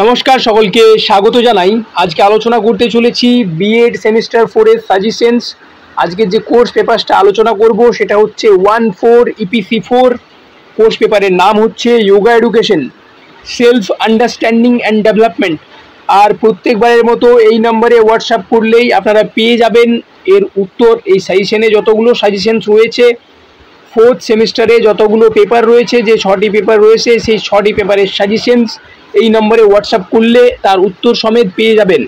নমস্কার, সকলকে স্বাগত জানাই। আজকে আলোচনা করতে চলেছি বিএড সেমিস্টার 4 এর সাজেশনস। আজকে যে কোর্স পেপারটা আলোচনা করব সেটা হচ্ছে 1-4 ইপিসি 4। কোর্স পেপারের নাম হচ্ছে yoga education, self understanding and development. আর প্রত্যেকবারের মতো এই নম্বরে হোয়াটসঅ্যাপ করলেই আপনারা পেয়ে যাবেন এর উত্তর। এই সাজেশনে যতগুলো সাজেশনস রয়েছে, 4th সেমিস্টারে যতগুলো পেপার রয়েছে, যে 6টি পেপার রয়েছে, সেই 6টি পেপারের সাজেশনস এই নম্বরে হোয়াটসঅ্যাপ করলে তার উত্তর সমেত পেয়ে যাবেন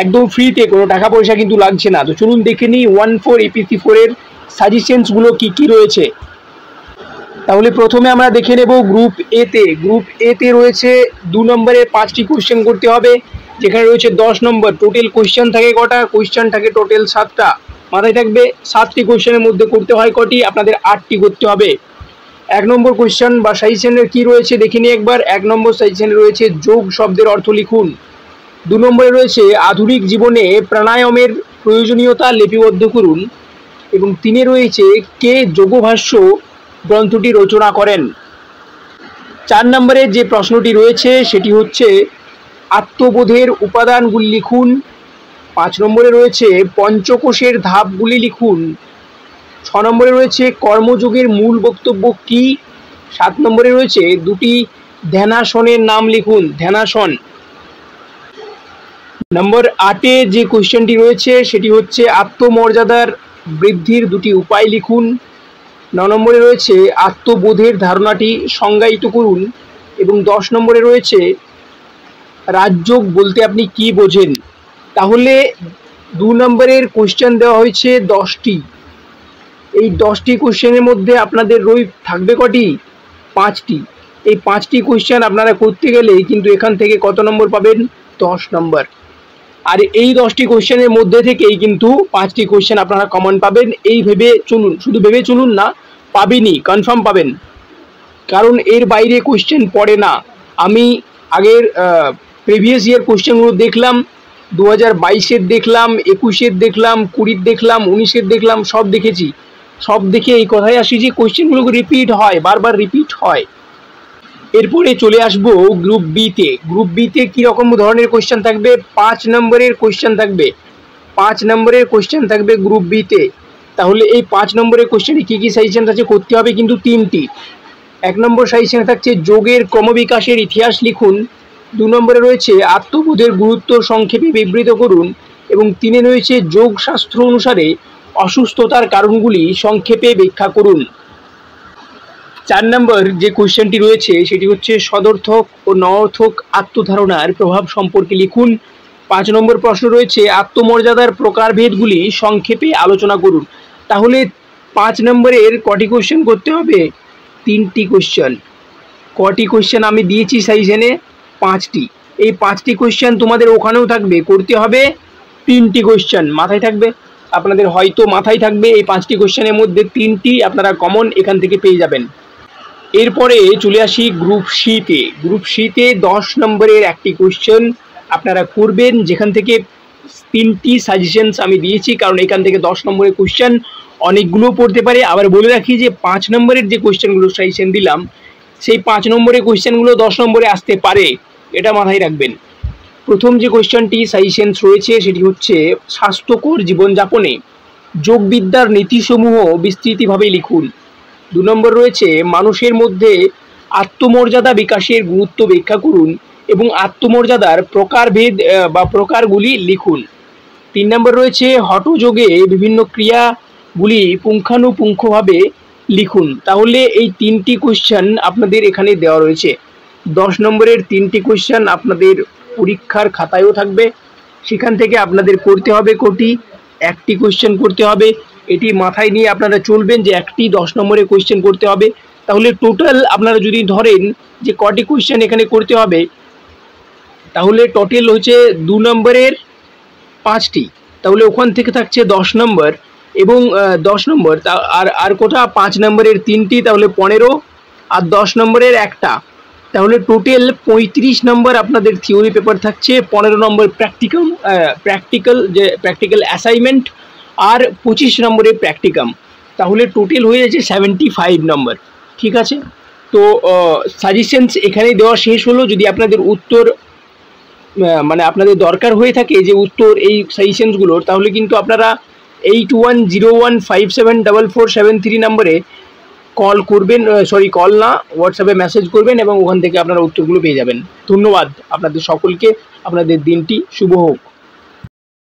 একদম ফ্রিতে, কোনো টাকা পয়সা কিন্তু লাগছে না। তো চলুন দেখে নিই 1-4 ইপিসি 4 এর সাজেশনসগুলো কী কী রয়েছে। তাহলে প্রথমে আমরা দেখে নেব গ্রুপ এতে। গ্রুপ এতে রয়েছে 2 নম্বরে 5টি কোয়েশ্চেন করতে হবে, যেখানে রয়েছে 10 নম্বর। টোটাল কোয়েশ্চেন থাকে কটা? কোয়েশ্চেন থাকে টোটাল 7টা। মাথায় থাকবে 7টি কোয়েশ্চেনের মধ্যে করতে হয় কটি? আপনাদের 8টি করতে হবে। 1 নম্বর কোয়েশ্চেন বা সাজেশনের কী রয়েছে দেখে নিই একবার। 1 নম্বর সাজেশনে রয়েছে যোগ শব্দের অর্থ লিখুন। 2 নম্বরে রয়েছে আধুনিক জীবনে প্রাণায়ামের প্রয়োজনীয়তা লিপিবদ্ধ করুন। এবং 3-এ রয়েছে কে যোগভাষ্য গ্রন্থটি রচনা করেন। 4 নম্বরে যে প্রশ্নটি রয়েছে সেটি হচ্ছে আত্মবোধের উপাদানগুলি লিখুন। 5 নম্বরে রয়েছে পঞ্চকোষের ধাপগুলি লিখুন। 6 নম্বরে রয়েছে কর্মযোগের মূল বক্তব্য কী। 7 নম্বরে রয়েছে 2টি ধ্যানাসনের নাম লিখুন। ধ্যানাসন। নম্বর 8-এ যে কোয়েশ্চেনটি রয়েছে সেটি হচ্ছে আত্মমর্যাদার বৃদ্ধির 2টি উপায় লিখুন। 9 নম্বরে রয়েছে আত্মবোধের ধারণাটি সংজ্ঞায়িত করুন। এবং 10 নম্বরে রয়েছে রাজযোগ বলতে আপনি কি বোঝেন। তাহলে 2 নম্বরের কোয়েশ্চেন দেওয়া হয়েছে 10টি। এই 10টি কোয়েশ্চেনের মধ্যে আপনাদের থাকবে কটি? 5টি। এই 5টি কোয়েশ্চেন আপনারা করতে গেলে কিন্তু এখান থেকে কত নম্বর পাবেন? 10 নম্বর। আর এই 10টি কোয়েশ্চেনের মধ্যে থেকেই কিন্তু 5টি কোয়েশ্চেন আপনারা কমন পাবেন। এই ভেবে চলুন, শুধু ভেবে চলুন না, পাবেনই, কনফার্ম পাবেন, কারণ এর বাইরে কোয়েশ্চেন পড়ে না। আমি আগের প্রিভিয়াস ইয়ার কোয়েশ্চেনগুলো দেখলাম, 2022-এর দেখলাম, 21-এর দেখলাম, 20-এর দেখলাম, 19-এর দেখলাম, সব দেখেছি। সব দেখে এই কথাই আসি যে কোয়েশ্চেনগুলো রিপিট হয়, বারবার রিপিট হয়। এরপরে চলে আসবো গ্রুপ বিতে। গ্রুপ বিতে কীরকম ধরনের কোয়েশ্চেন থাকবে? 5 নম্বরের কোয়েশ্চেন থাকবে। 5 নম্বরের কোয়েশ্চেন থাকবে গ্রুপ বিতে। তাহলে এই 5 নম্বরের কোয়েশ্চেনে কী কী সাজেশন আছে করতে হবে? কিন্তু 3টি। 1 নম্বর সাজেশনে থাকছে যোগের ক্রমবিকাশের ইতিহাস লিখুন। 2 নম্বরে রয়েছে আত্মবোধের গুরুত্ব সংক্ষেপে বিবৃত করুন। এবং 3-এ রয়েছে যোগ শাস্ত্র অনুসারে অসুস্থতার কারণগুলি সংক্ষেপে ব্যাখ্যা করুন। 4 নম্বর যে কোয়েশ্চেনটি রয়েছে সেটি হচ্ছে সদর্থক ও নঅর্থক আত্মধারণার প্রভাব সম্পর্কে লিখুন। 5 নম্বর প্রশ্ন রয়েছে আত্মমর্যাদার প্রকারভেদগুলি সংক্ষেপে আলোচনা করুন। তাহলে 5 নম্বরের কটি কোয়েশ্চেন করতে হবে? 3টি কোয়েশ্চেন। কটি কোয়েশ্চেন আমি দিয়েছি সাজেশনে? 5টি। এই 5টি কোয়েশ্চেন তোমাদের ওখানেও থাকবে, করতে হবে 3টি কোয়েশ্চেন। মাথায় থাকবে, আপনাদের হয়তো মাথায় থাকবে এই 5টি কোয়েশ্চেনের মধ্যে 3টি আপনারা কমন এখান থেকে পেয়ে যাবেন। এরপরে চলে আসি গ্রুপ সিতে। গ্রুপ সিতে 10 নম্বরের একটি কোয়েশ্চেন আপনারা করবেন, যেখান থেকে 3টি সাজেশনস আমি দিয়েছি, কারণ এখান থেকে 10 নম্বরের কোয়েশ্চেন অনেকগুলো পড়তে পারে। আবার বলে রাখি যে 5 নম্বরের যে কোয়েশ্চেনগুলো সাজেশন দিলাম, সেই 5 নম্বরের কোয়েশ্চেনগুলো 10 নম্বরে আসতে পারে, এটা মাথায় রাখবেন। প্রথম যে কোয়েশ্চেনটি সাজেশনস রয়েছে সেটি হচ্ছে স্বাস্থ্যকর জীবনযাপনে যোগবিদ্যার নীতিসমূহ বিস্তৃতভাবে লিখুন। 2 নম্বর রয়েছে মানুষের মধ্যে আত্মমর্যাদা বিকাশের গুরুত্ব ব্যাখ্যা করুন এবং আত্মমর্যাদার প্রকারভেদ বা প্রকারগুলি লিখুন। 3 নম্বর রয়েছে হঠযোগে বিভিন্ন ক্রিয়াগুলি পুঙ্খানুপুঙ্খভাবে লিখুন। তাহলে এই 3টি কোয়েশ্চেন আপনাদের এখানে দেওয়া রয়েছে। 10 নম্বরের 3টি কোয়েশ্চেন আপনাদের পরীক্ষার খাতায়ও থাকবে। সেখান থেকে আপনাদের করতে হবে কটি? 1টি কোয়েশ্চেন করতে হবে। এটি মাথায় নিয়ে আপনারা চলবেন যে একটি 10 নম্বরের কোয়েশ্চেন করতে হবে। তাহলে টোটাল আপনারা যদি ধরেন যে কটি কোয়েশ্চেন এখানে করতে হবে, তাহলে টোটাল হচ্ছে 2 নম্বরের 5টি। তাহলে ওখান থেকে থাকছে 10 নম্বর এবং 10 নম্বর আর কোটা 5 নম্বরের 3টি, তাহলে 15, আর 10 নম্বরের একটা। তাহলে টোটাল 35 নম্বর আপনাদের থিওরি পেপার থাকছে, 15 নম্বর প্র্যাকটিক্যাল অ্যাসাইনমেন্ট, আর 25 নম্বরের প্র্যাকটিকাম। তাহলে টোটাল হয়ে যাচ্ছে 75 নম্বর। ঠিক আছে, তো সাজেশনস এখানেই দেওয়া শেষ হলো। যদি আপনাদের উত্তর মানে আপনাদের দরকার হয়ে থাকে যে উত্তর এই সাজেশনসগুলোর, তাহলে কিন্তু আপনারা 8101574473 নম্বরে কল করবেন, কল না, হোয়াটসঅ্যাপে মেসেজ করবেন এবং ওখান থেকে আপনারা উত্তরগুলো পেয়ে যাবেন। ধন্যবাদ আপনাদের সকলকে, আপনাদের দিনটি শুভ হোক।